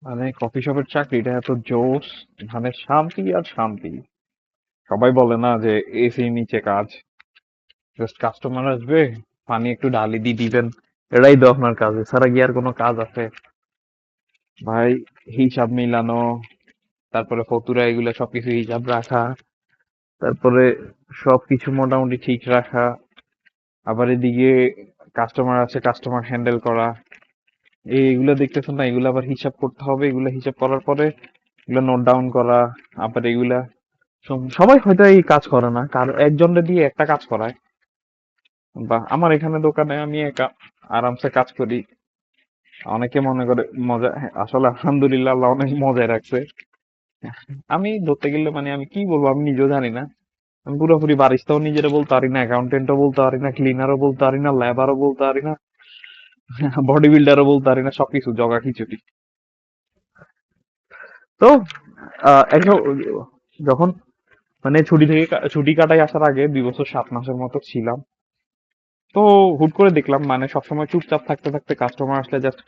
মানে কফি শপের চাকরিটা এত জোস, মানে শান্তি আর শান্তি। সবাই বলে না যে এসি নিচে কাজ, জাস্ট কাস্টমার আসবে, পানি একটু ঢালি দিয়ে দিবেন, এটাই তো আপনার কাজ, এছাড়া কি আর কোনো কাজ আছে ভাই? হিসাব মিলানো, তারপরে ফতুরা এগুলো সবকিছু হিসাব রাখা, তারপরে সবকিছু মোটামুটি ঠিক রাখা, আবার এদিকে কাস্টমার আছে, কাস্টমার হ্যান্ডেল করা, এইগুলো দেখতেছেন না, এগুলো আবার হিসাব করতে হবে, এগুলো হিসাব করার পরে এগুলো নোট ডাউন করা, আবার এগুলা সবাই হয়তো এই কাজ করে না, কারণ একজনের দিয়ে একটা কাজ করায়। বা আমার এখানে দোকানে আমি একা আরামসে কাজ করি। অনেকে মনে করে মজা, হ্যাঁ, আসলে আলহামদুলিল্লাহ আল্লাহ অনেক মজায় রাখছে। আমি ধরতে গেলে মানে আমি কি বলবো আমি নিজেও জানি না। আমি পুরোপুরি বারিস্তাও নিজেরা বলতে পারি না, অ্যাকাউন্টেন্টও বলতে পারি না, ক্লিনারও বলতে পারি না, লেবারও বলতে পারি না, বডি বিল্ডারও বলতে পারি না, সবকিছু জগা খিচুড়ি। তো এখন যখন মানে ছুটি কাটাই আসার আগে 2 বছর 7 মাসের মতো ছিলাম। তো হুট করে দেখলাম মানে সবসময় চুপচাপ থাকতে থাকতে কাস্টমার আসলে জাস্ট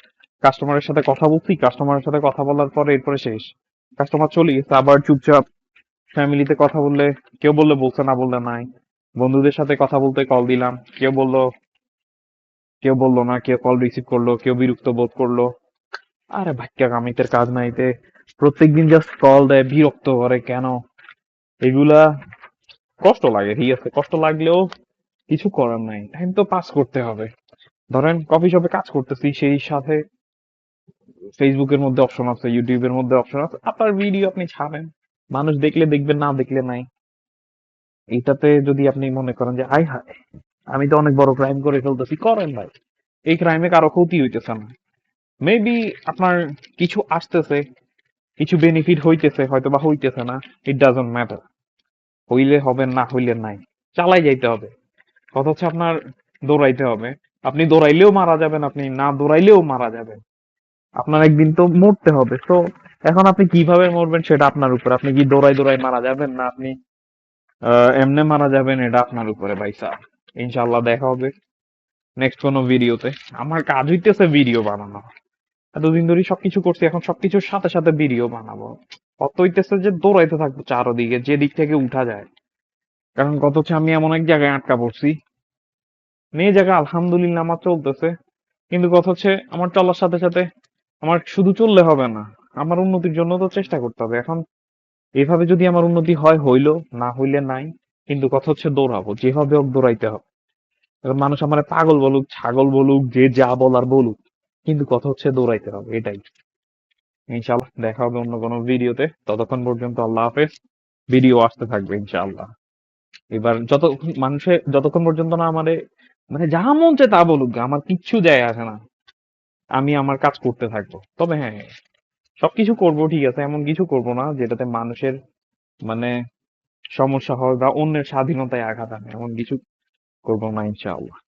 কাস্টমারের সাথে কথা বলছি, কাস্টমারের সাথে কথা বলার পরে এরপরে শেষ। কাস্টমার চলে গেছে, আবার চুপচাপ ফ্যামিলিতে কথা বললে কেউ বললে বলছে, না বললে নাই। বন্ধুদের সাথে কথা বলতে কল দিলাম, কেউ বললো, কেউ বললো না, কেউ কল রিসিভ করলো, কেউ বিরক্ত বোধ করলো। আরে ভাগ্যা কামিতের কাজ নাইতে প্রত্যেকদিন জাস্ট কল দেয়, বিরক্ত করে কেন? এগুলা কষ্ট লাগে, ঠিক আছে, কষ্ট লাগলেও কিছু করার নাই, টাইম তো পাস করতে হবে। ধরেন কফি শপে কাজ করতেছি, সেই সাথে ফেসবুকের মধ্যে অপশন আছে, ইউটিউবের মধ্যে অপশন আছে, আপনার ভিডিও আপনি ছাড়েন, মানুষ দেখলে দেখবেন, না দেখলে নাই। এইটাতে যদি আপনি মনে করেন যে আই হায় আমি তো অনেক বড় ক্রাইম করে ফেলতেছি, করেন ভাই, এই ক্রাইমে কারো ক্ষতি হইতেছে না। মেবি আপনার কিছু আসতেছে, কিছু বেনিফিট হইতেছে, হয়তো বা হইতেছে না, ইট ডাজন্ট ম্যাটার। হইলে হবে, না হইলে নাই, চালাই যাইতে হবে। কথা হচ্ছে আপনার দৌড়াইতে হবে। আপনি দৌড়াইলেও মারা যাবেন, আপনি না দৌড়াইলেও মারা যাবেন, আপনার একদিন তো মরতে হবে। তো এখন আপনি কিভাবে মরবেন সেটা আপনার উপর, আপনি কি দৌড়াই দৌড়াই মারা যাবেন, না আপনি এমনে মারা যাবেন, এটা আপনার উপরে ভাই স্যার। ইনশাল্লাহ দেখা হবে নেক্সট কোনো ভিডিওতে। আমার কাজ হইতেছে ভিডিও বানানো, এতদিন ধরে সবকিছু করছি, এখন সবকিছুর সাথে সাথে ভিডিও বানাবো। কত হইতেছে যে দৌড়াইতে থাকবো চারোদিকে, যে দিক থেকে উঠা যায়। কারণ কত হচ্ছে আমি এমন এক জায়গায় আটকা পড়ছি, মেয়ে জায়গা আলহামদুলিল্লাহ আমার চলতেছে, কিন্তু কথা হচ্ছে আমার চলার সাথে সাথে আমার শুধু চললে হবে না, আমার উন্নতির জন্য তো চেষ্টা করতে হবে। এখন এভাবে যদি আমার উন্নতি হয় হইলো, না হইলে নাই, কিন্তু কথা হচ্ছে দৌড়াবো, যেভাবে হোক দৌড়াইতে হবে। এখন মানুষ আমার পাগল বলুক, ছাগল বলুক, যে যা বলার বলুক, কিন্তু কথা হচ্ছে দৌড়াইতে হবে, এটাই। ইনশাল্লাহ দেখা হবে অন্য কোনো ভিডিওতে, ততক্ষণ পর্যন্ত আল্লাহ হাফেজ। ভিডিও আসতে থাকবে ইনশাআল্লাহ। এবার যতক্ষণ পর্যন্ত না আমারে মানে যা মন চায় তা বলুক, আমার কিচ্ছু যায় আসে না, আমি আমার কাজ করতে থাকবো। তবে হ্যাঁ, সবকিছু করব ঠিক আছে, এমন কিছু করব না যেটাতে মানুষের মানে সমস্যা হয় বা অন্যের স্বাধীনতায় আঘাত আনে, এমন কিছু করবো না ইনশাআল্লাহ।